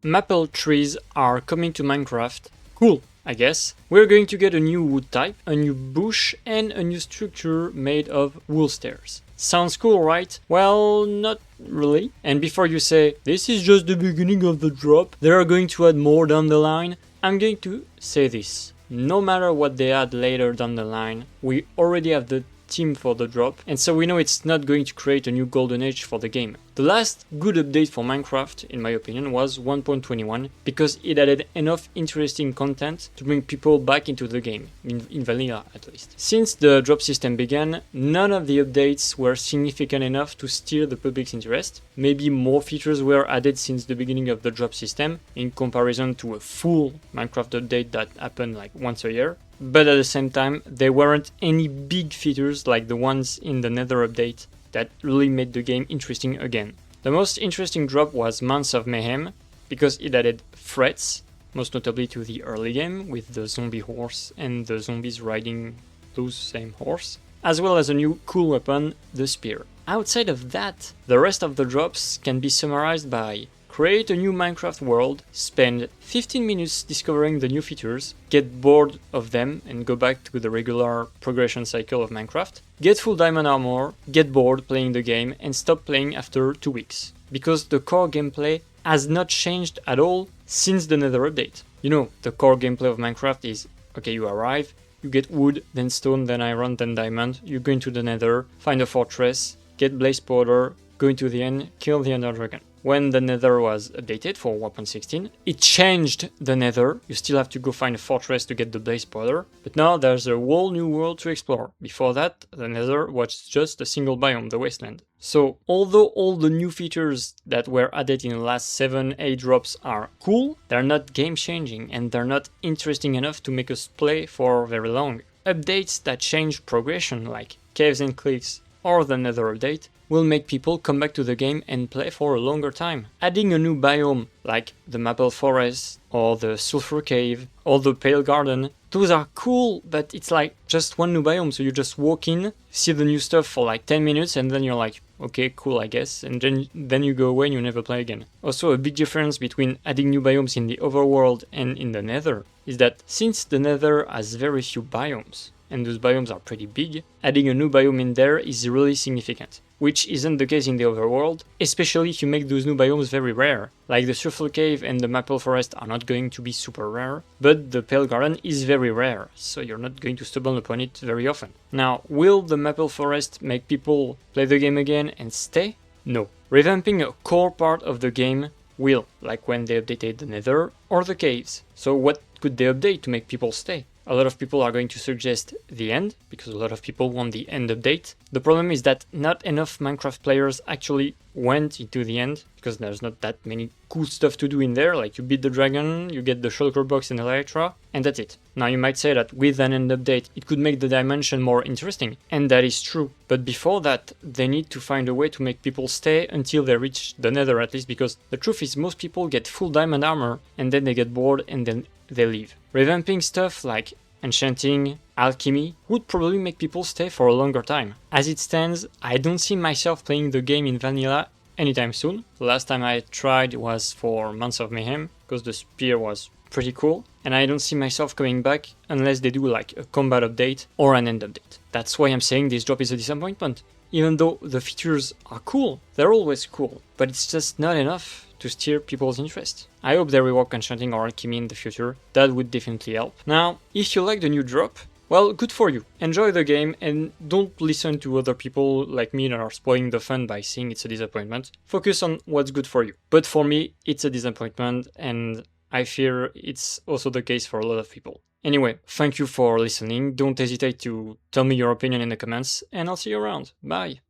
maple trees are coming to Minecraft. Cool, I guess. We're going to get a new wood type, a new bush, and a new structure made of wool stairs. Sounds cool, right? Well, not really. And before you say, this is just the beginning of the drop, they are going to add more down the line, I'm going to say this. No matter what they add later down the line, we already have the team for the drop, and so we know it's not going to create a new golden age for the game. The last good update for Minecraft, in my opinion, was 1.21, because it added enough interesting content to bring people back into the game, in vanilla at least. Since the drop system began, none of the updates were significant enough to steer the public's interest. Maybe more features were added since the beginning of the drop system, in comparison to a full Minecraft update that happened like once a year. But at the same time, there weren't any big features like the ones in the Nether update that really made the game interesting again. The most interesting drop was Months of Mayhem, because it added threats, most notably to the early game, with the zombie horse and the zombies riding those same horse, as well as a new cool weapon, the spear. Outside of that, the rest of the drops can be summarized by: create a new Minecraft world, spend 15 minutes discovering the new features, get bored of them and go back to the regular progression cycle of Minecraft, get full diamond armor, get bored playing the game and stop playing after 2 weeks. Because the core gameplay has not changed at all since the Nether update. You know, the core gameplay of Minecraft is, okay, you arrive, you get wood, then stone, then iron, then diamond, you go into the Nether, find a fortress, get blaze powder, go into the end, kill the Ender Dragon. When the Nether was updated for 1.16, it changed the Nether. You still have to go find a fortress to get the blaze powder, but now there's a whole new world to explore. Before that, the Nether was just a single biome, the wasteland. So, although all the new features that were added in the last 7-8 drops are cool, they're not game-changing and they're not interesting enough to make us play for very long. Updates that change progression, like Caves and Cliffs or the Nether update, will make people come back to the game and play for a longer time. Adding a new biome, like the Maple Forest, or the Sulfur Cave, or the Pale Garden, those are cool, but it's like just one new biome, so you just walk in, see the new stuff for like 10 minutes, and then you're like, okay, cool, I guess, and then you go away and you never play again. Also, a big difference between adding new biomes in the overworld and in the Nether is that since the Nether has very few biomes, and those biomes are pretty big, adding a new biome in there is really significant. Which isn't the case in the overworld, especially if you make those new biomes very rare. Like the Sulfur Cave and the Maple Forest are not going to be super rare, but the Pale Garden is very rare, so you're not going to stumble upon it very often. Now, will the Maple Forest make people play the game again and stay? No. Revamping a core part of the game will, like when they updated the Nether or the caves. So what could they update to make people stay? A lot of people are going to suggest the end, because a lot of people want the end update. The problem is that not enough Minecraft players actually went into the end, because there's not that many cool stuff to do in there, like you beat the dragon, you get the shulker box and elytra, and that's it. Now you might say that with an end update it could make the dimension more interesting, and that is true. But before that, they need to find a way to make people stay until they reach the Nether at least, because the truth is most people get full diamond armor and then they get bored and then they leave. Revamping stuff like enchanting, alchemy would probably make people stay for a longer time. As it stands, I don't see myself playing the game in vanilla anytime soon. The last time I tried was for Months of Mayhem, because the spear was pretty cool, and I don't see myself coming back unless they do like a combat update or an end update. That's why I'm saying this drop is a disappointment. Even though the features are cool, they're always cool, but it's just not enough to steer people's interest. I hope they rework enchanting or alchemy in the future, that would definitely help. Now, if you like the new drop, well, good for you. Enjoy the game and don't listen to other people like me that are spoiling the fun by saying it's a disappointment. Focus on what's good for you. But for me, it's a disappointment, and I fear it's also the case for a lot of people. Anyway, thank you for listening. Don't hesitate to tell me your opinion in the comments, and I'll see you around. Bye!